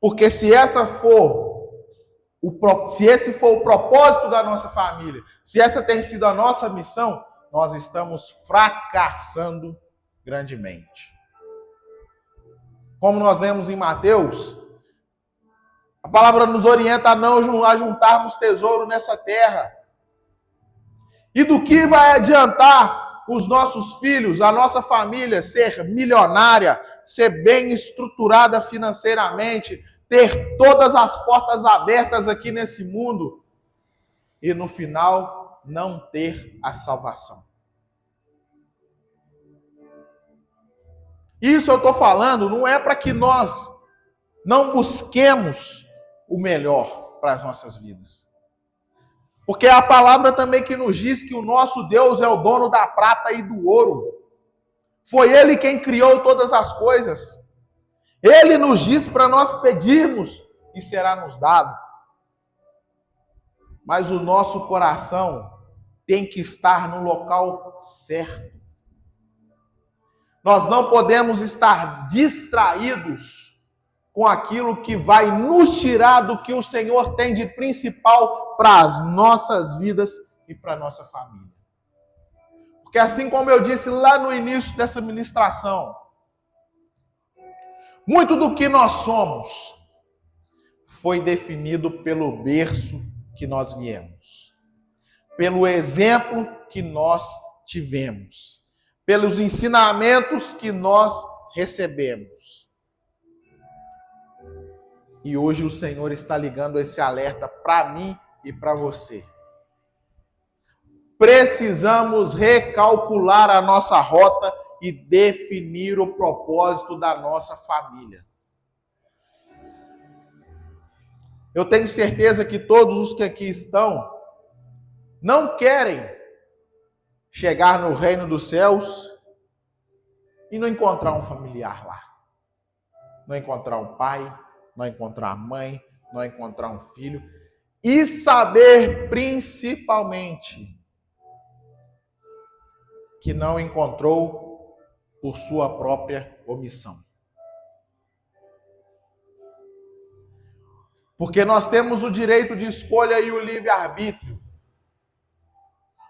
Porque se esse for o propósito da nossa família, se essa tem sido a nossa missão, nós estamos fracassando grandemente. Como nós lemos em Mateus, a palavra nos orienta a não ajuntarmos tesouro nessa terra. E do que vai adiantar os nossos filhos, a nossa família, ser milionária, ser bem estruturada financeiramente, ter todas as portas abertas aqui nesse mundo e no final não ter a salvação? Isso eu estou falando não é para que nós não busquemos o melhor para as nossas vidas. Porque é a palavra também que nos diz que o nosso Deus é o dono da prata e do ouro. Foi Ele quem criou todas as coisas. Ele nos diz para nós pedirmos e será nos dado. Mas o nosso coração tem que estar no local certo. Nós não podemos estar distraídos com aquilo que vai nos tirar do que o Senhor tem de principal para as nossas vidas e para a nossa família. Porque assim como eu disse lá no início dessa ministração, muito do que nós somos foi definido pelo berço que nós viemos, pelo exemplo que nós tivemos, pelos ensinamentos que nós recebemos. E hoje o Senhor está ligando esse alerta para mim e para você. Precisamos recalcular a nossa rota e definir o propósito da nossa família. Eu tenho certeza que todos os que aqui estão não querem chegar no reino dos céus e não encontrar um familiar lá. Não encontrar um pai, não encontrar a mãe, não encontrar um filho. E saber principalmente que não encontrou por sua própria omissão. Porque nós temos o direito de escolha e o livre-arbítrio.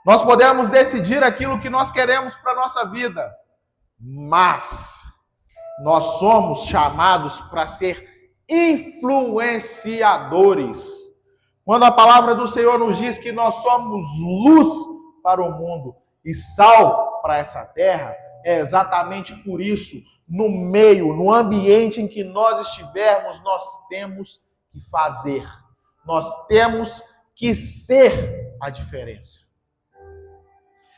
Nós podemos decidir aquilo que nós queremos para a nossa vida, mas nós somos chamados para ser influenciadores. Quando a palavra do Senhor nos diz que nós somos luz para o mundo e sal para essa terra, é exatamente por isso, no meio, no ambiente em que nós estivermos, nós temos que fazer, nós temos que ser a diferença.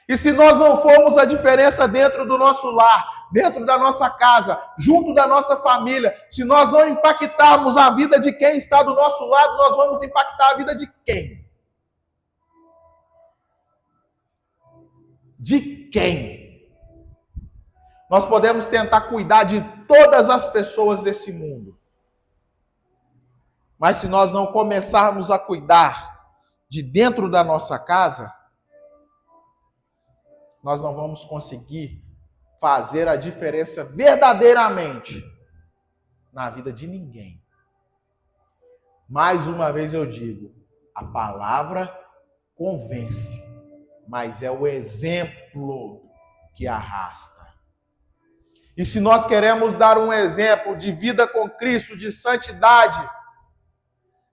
E se nós não formos a diferença dentro do nosso lar, dentro da nossa casa, junto da nossa família, se nós não impactarmos a vida de quem está do nosso lado, nós vamos impactar a vida de quem? De quem? Nós podemos tentar cuidar de todas as pessoas desse mundo. Mas se nós não começarmos a cuidar de dentro da nossa casa, nós não vamos conseguir fazer a diferença verdadeiramente na vida de ninguém. Mais uma vez eu digo, a palavra convence, mas é o exemplo que arrasta. E se nós queremos dar um exemplo de vida com Cristo, de santidade,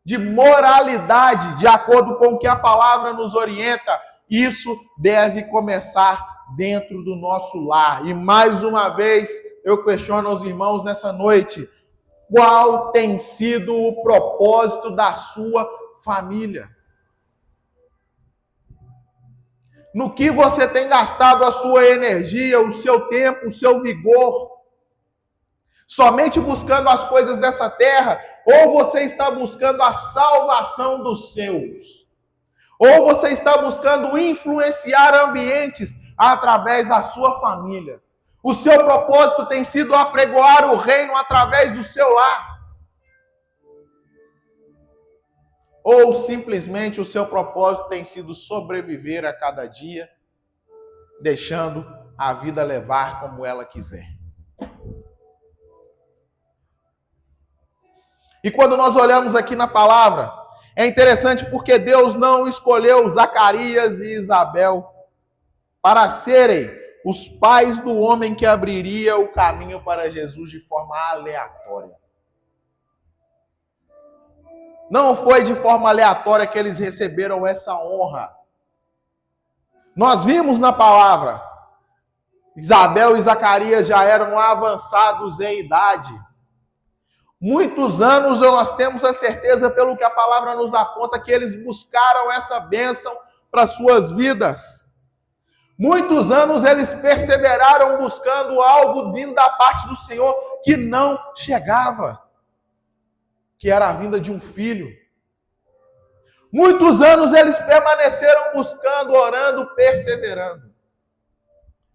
de moralidade, de acordo com o que a palavra nos orienta, isso deve começar dentro do nosso lar. E mais uma vez, eu questiono aos irmãos nessa noite, qual tem sido o propósito da sua família? No que você tem gastado a sua energia, o seu tempo, o seu vigor? Somente buscando as coisas dessa terra? Ou você está buscando a salvação dos seus? Ou você está buscando influenciar ambientes através da sua família? O seu propósito tem sido apregoar o reino através do seu lar? Ou simplesmente o seu propósito tem sido sobreviver a cada dia, deixando a vida levar como ela quiser? E quando nós olhamos aqui na palavra, é interessante porque Deus não escolheu Zacarias e Isabel para serem os pais do homem que abriria o caminho para Jesus de forma aleatória. Não foi de forma aleatória que eles receberam essa honra. Nós vimos na palavra, Isabel e Zacarias já eram avançados em idade. Muitos anos nós temos a certeza, pelo que a palavra nos aponta, que eles buscaram essa bênção para suas vidas. Muitos anos eles perseveraram buscando algo vindo da parte do Senhor que não chegava, que era a vinda de um filho. Muitos anos eles permaneceram buscando, orando, perseverando.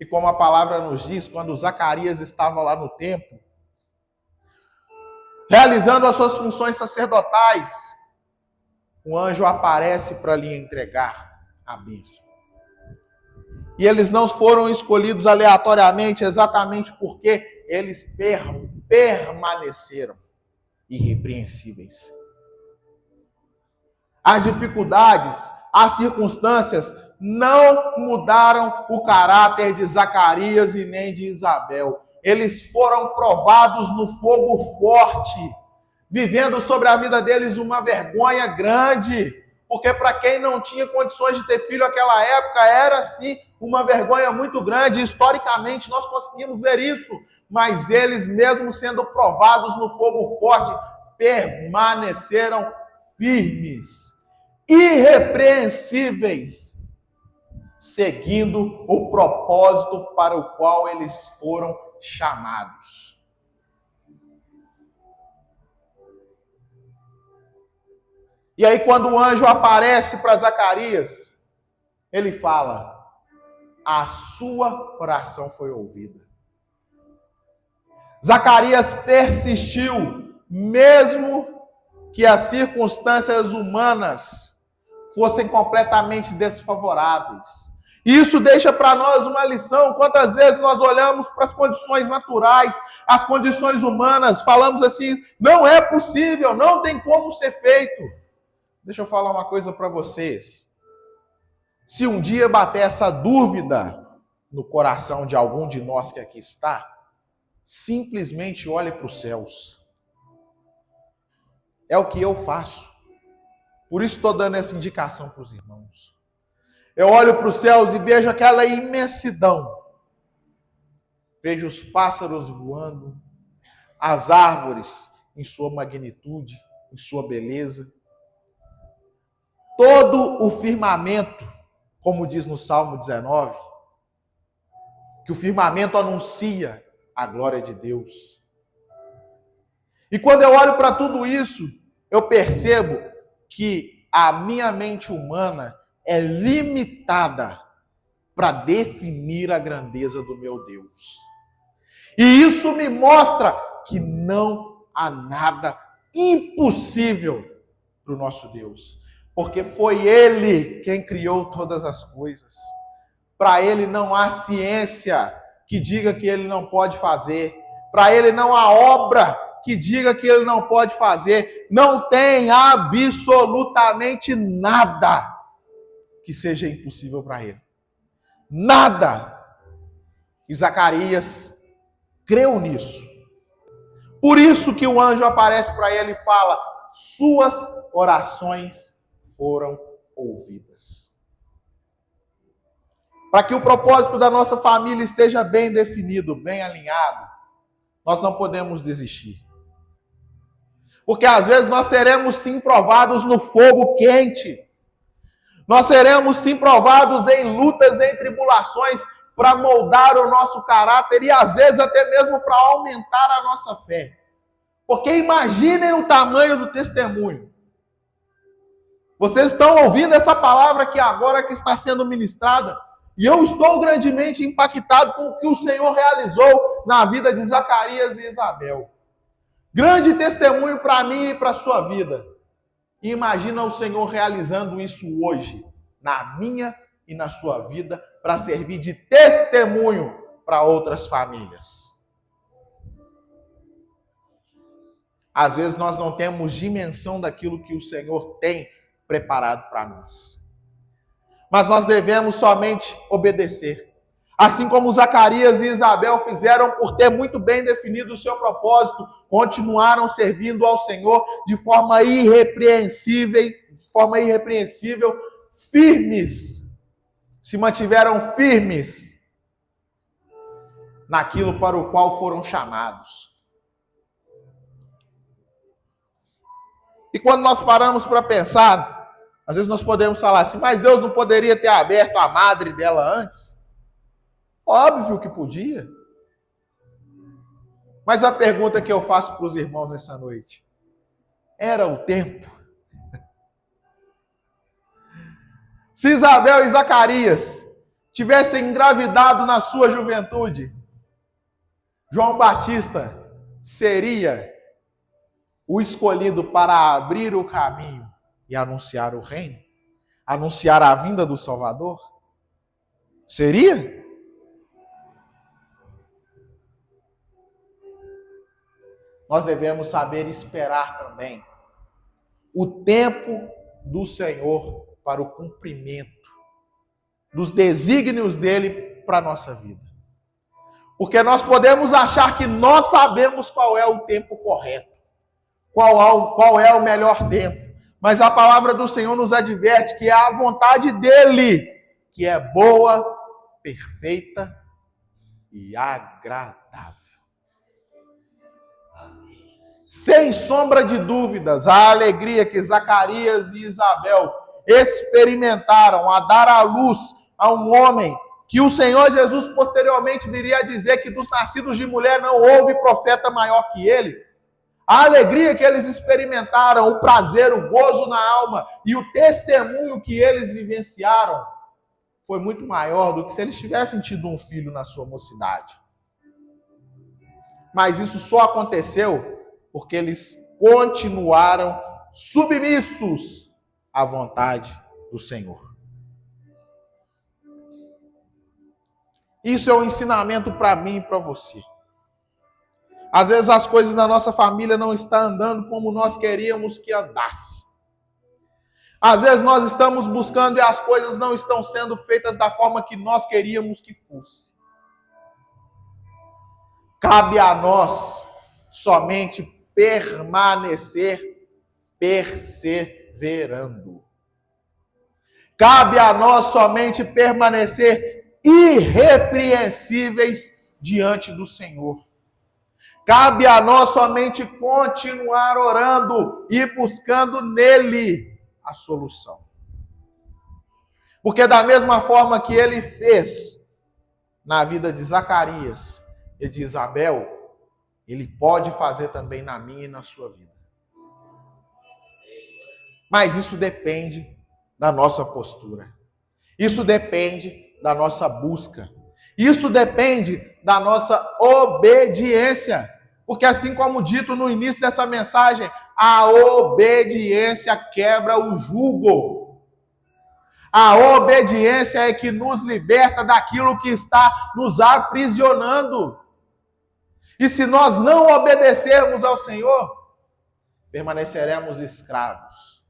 E como a palavra nos diz, quando Zacarias estava lá no templo, realizando as suas funções sacerdotais, um anjo aparece para lhe entregar a bênção. E eles não foram escolhidos aleatoriamente, exatamente porque eles permaneceram irrepreensíveis. As dificuldades, as circunstâncias não mudaram o caráter de Zacarias e nem de Isabel. Eles foram provados no fogo forte, vivendo sobre a vida deles uma vergonha grande, porque para quem não tinha condições de ter filho naquela época, era sim uma vergonha muito grande. Historicamente nós conseguimos ver isso, mas eles, mesmo sendo provados no fogo forte, permaneceram firmes, irrepreensíveis, seguindo o propósito para o qual eles foram chamados. E aí, quando o anjo aparece para Zacarias, ele fala: a sua oração foi ouvida. Zacarias persistiu, mesmo que as circunstâncias humanas fossem completamente desfavoráveis. Isso deixa para nós uma lição. Quantas vezes nós olhamos para as condições naturais, as condições humanas, falamos assim: não é possível, não tem como ser feito. Deixa eu falar uma coisa para vocês. Se um dia bater essa dúvida no coração de algum de nós que aqui está, simplesmente olhe para os céus. É o que eu faço. Por isso estou dando essa indicação para os irmãos. Eu olho para os céus e vejo aquela imensidão. Vejo os pássaros voando, as árvores em sua magnitude, em sua beleza. Todo o firmamento, como diz no Salmo 19, que o firmamento anuncia a glória de Deus. E quando eu olho para tudo isso, eu percebo que a minha mente humana é limitada para definir a grandeza do meu Deus. E isso me mostra que não há nada impossível para o nosso Deus. Porque foi Ele quem criou todas as coisas. Para Ele não há ciência que diga que Ele não pode fazer. Para Ele não há obra que diga que Ele não pode fazer. Não tem absolutamente nada que seja impossível para Ele. Nada. E Zacarias creu nisso. Por isso que o anjo aparece para ele e fala: suas orações foram ouvidas. Para que o propósito da nossa família esteja bem definido, bem alinhado, nós não podemos desistir. Porque às vezes nós seremos sim provados no fogo quente. Nós seremos sim provados em lutas, em tribulações, para moldar o nosso caráter e às vezes até mesmo para aumentar a nossa fé. Porque imaginem o tamanho do testemunho. Vocês estão ouvindo essa palavra aqui agora que está sendo ministrada, e eu estou grandemente impactado com o que o Senhor realizou na vida de Zacarias e Isabel. Grande testemunho para mim e para a sua vida. E imagina o Senhor realizando isso hoje, na minha e na sua vida, para servir de testemunho para outras famílias. Às vezes nós não temos dimensão daquilo que o Senhor tem preparado para nós. Mas nós devemos somente obedecer. Assim como Zacarias e Isabel fizeram por ter muito bem definido o seu propósito, continuaram servindo ao Senhor de forma irrepreensível, firmes. Se mantiveram firmes naquilo para o qual foram chamados. E quando nós paramos para pensar, às vezes nós podemos falar assim: mas Deus não poderia ter aberto a madre dela antes? Óbvio que podia. Mas a pergunta que eu faço para os irmãos nessa noite: era o tempo? Se Isabel e Zacarias tivessem engravidado na sua juventude, João Batista seria o escolhido para abrir o caminho e anunciar o reino? Anunciar a vinda do Salvador? Seria? Nós devemos saber esperar também o tempo do Senhor para o cumprimento dos desígnios dele para a nossa vida. Porque nós podemos achar que nós sabemos qual é o tempo correto, qual é o melhor tempo. Mas a palavra do Senhor nos adverte que é a vontade dele que é boa, perfeita e agradável. Sem sombra de dúvidas, a alegria que Zacarias e Isabel experimentaram a dar à luz a um homem que o Senhor Jesus posteriormente viria a dizer que dos nascidos de mulher não houve profeta maior que ele. A alegria que eles experimentaram, o prazer, o gozo na alma e o testemunho que eles vivenciaram foi muito maior do que se eles tivessem tido um filho na sua mocidade. Mas isso só aconteceu porque eles continuaram submissos à vontade do Senhor. Isso é um ensinamento para mim e para você. Às vezes as coisas na nossa família não estão andando como nós queríamos que andasse. Às vezes nós estamos buscando e as coisas não estão sendo feitas da forma que nós queríamos que fosse. Cabe a nós somente permanecer perseverando. Cabe a nós somente permanecer irrepreensíveis diante do Senhor. Cabe a nós somente continuar orando e buscando nele a solução. Porque da mesma forma que ele fez na vida de Zacarias e de Isabel, ele pode fazer também na minha e na sua vida. Mas isso depende da nossa postura. Isso depende da nossa busca. Isso depende da nossa obediência. Porque assim como dito no início dessa mensagem, a obediência quebra o jugo. A obediência é que nos liberta daquilo que está nos aprisionando. E se nós não obedecermos ao Senhor, permaneceremos escravos.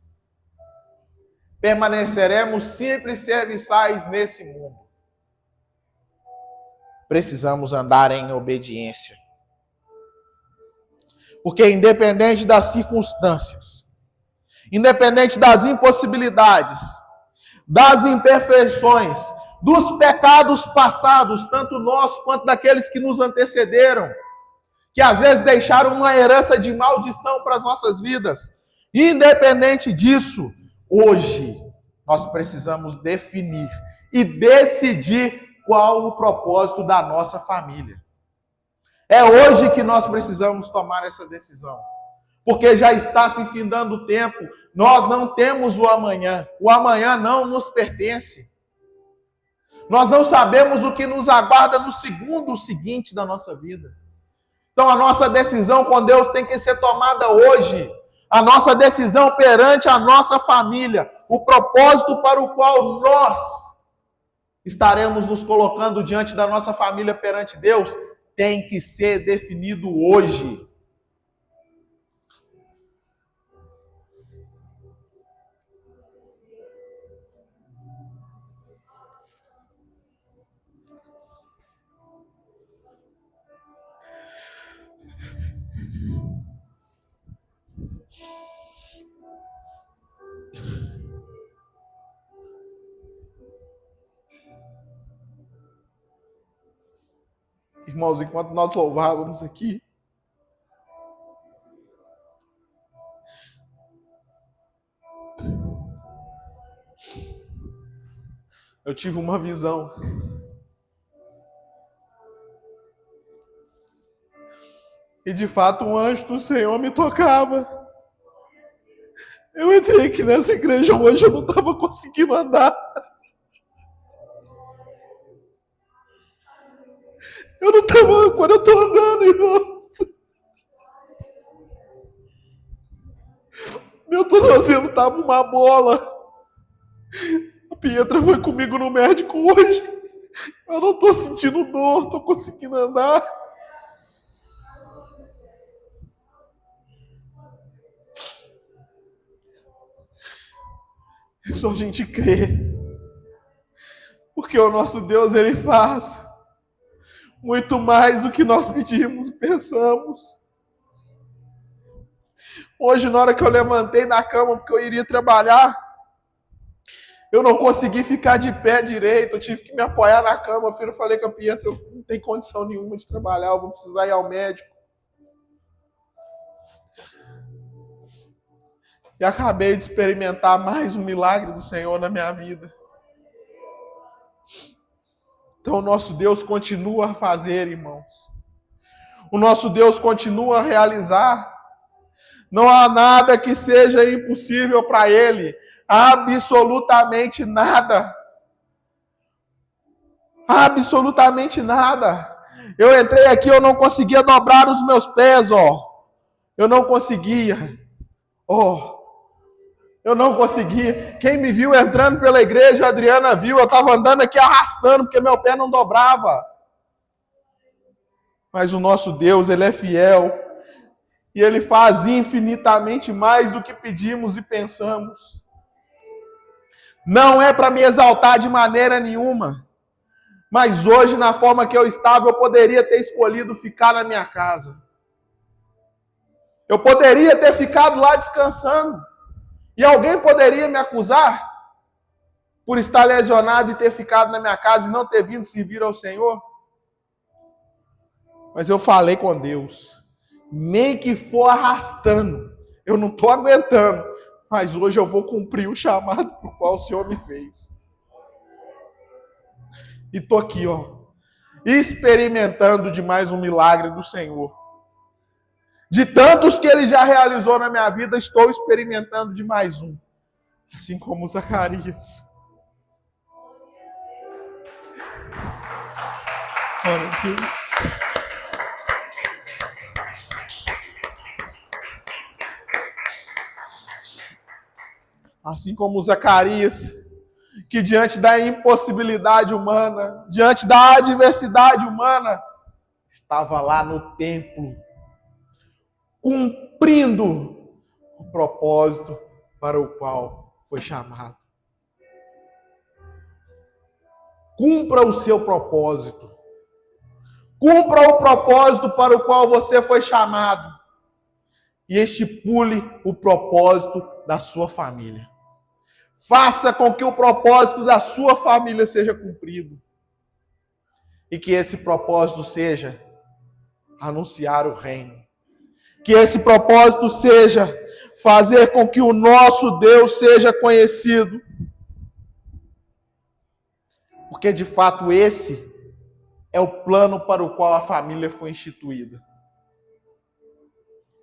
Permaneceremos simples serviçais nesse mundo. Precisamos andar em obediência. Porque independente das circunstâncias, independente das impossibilidades, das imperfeições, dos pecados passados, tanto nós quanto daqueles que nos antecederam, que às vezes deixaram uma herança de maldição para as nossas vidas. Independente disso, hoje nós precisamos definir e decidir qual o propósito da nossa família. É hoje que nós precisamos tomar essa decisão. Porque já está se findando o tempo, nós não temos o amanhã não nos pertence. Nós não sabemos o que nos aguarda no segundo seguinte da nossa vida. Então a nossa decisão com Deus tem que ser tomada hoje. A nossa decisão perante a nossa família. O propósito para o qual nós estaremos nos colocando diante da nossa família perante Deus tem que ser definido hoje. Irmãos, enquanto nós louvávamos aqui, eu tive uma visão. E de fato um anjo do Senhor me tocava. Eu entrei aqui nessa igreja hoje, eu não estava conseguindo andar. Eu não estava, quando eu estou andando, irmãos. Meu tornozelo tava uma bola. A Pietra foi comigo no médico hoje. Eu não tô sentindo dor, tô conseguindo andar. É só a gente crer. Porque o nosso Deus, ele faz muito mais do que nós pedimos e pensamos. Hoje, na hora que eu levantei da cama, porque eu iria trabalhar, eu não consegui ficar de pé direito, eu tive que me apoiar na cama. Eu falei com a Pietra, eu não tenho condição nenhuma de trabalhar, eu vou precisar ir ao médico. E acabei de experimentar mais um milagre do Senhor na minha vida. Então, o nosso Deus continua a fazer, irmãos. O nosso Deus continua a realizar. Não há nada que seja impossível para Ele. Absolutamente nada. Absolutamente nada. Eu entrei aqui, eu não conseguia dobrar os meus pés, ó. Eu não conseguia. Ó. Eu não conseguia. Quem me viu entrando pela igreja, a Adriana viu, eu estava andando aqui arrastando, porque meu pé não dobrava. Mas o nosso Deus, Ele é fiel. E Ele faz infinitamente mais do que pedimos e pensamos. Não é para me exaltar de maneira nenhuma. Mas hoje, na forma que eu estava, eu poderia ter escolhido ficar na minha casa. Eu poderia ter ficado lá descansando. E alguém poderia me acusar por estar lesionado e ter ficado na minha casa e não ter vindo servir ao Senhor? Mas eu falei com Deus, nem que for arrastando, eu não estou aguentando, mas hoje eu vou cumprir o chamado para o qual o Senhor me fez. E estou aqui, ó, experimentando de mais um milagre do Senhor. De tantos que Ele já realizou na minha vida, estou experimentando de mais um. Assim como Zacarias. Glória a Deus. Assim como Zacarias, que diante da impossibilidade humana, diante da adversidade humana, estava lá no templo, cumprindo o propósito para o qual foi chamado. Cumpra o seu propósito. Cumpra o propósito para o qual você foi chamado. E estipule o propósito da sua família. Faça com que o propósito da sua família seja cumprido. E que esse propósito seja anunciar o reino. Que esse propósito seja fazer com que o nosso Deus seja conhecido. Porque de fato esse é o plano para o qual a família foi instituída.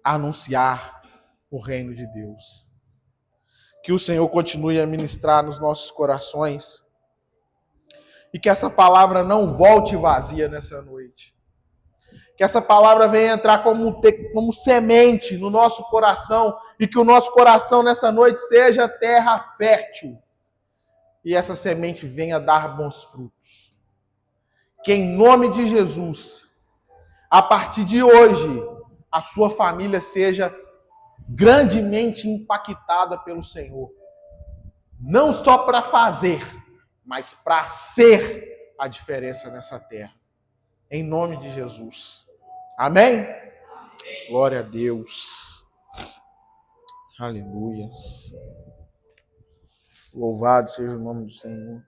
Anunciar o reino de Deus. Que o Senhor continue a ministrar nos nossos corações. E que essa palavra não volte vazia nessa noite. Que essa palavra venha entrar como semente no nosso coração. E que o nosso coração nessa noite seja terra fértil. E essa semente venha dar bons frutos. Que em nome de Jesus, a partir de hoje, a sua família seja grandemente impactada pelo Senhor. Não só para fazer, mas para ser a diferença nessa terra. Em nome de Jesus. Amém? Amém. Glória a Deus. Aleluias. Louvado seja o nome do Senhor.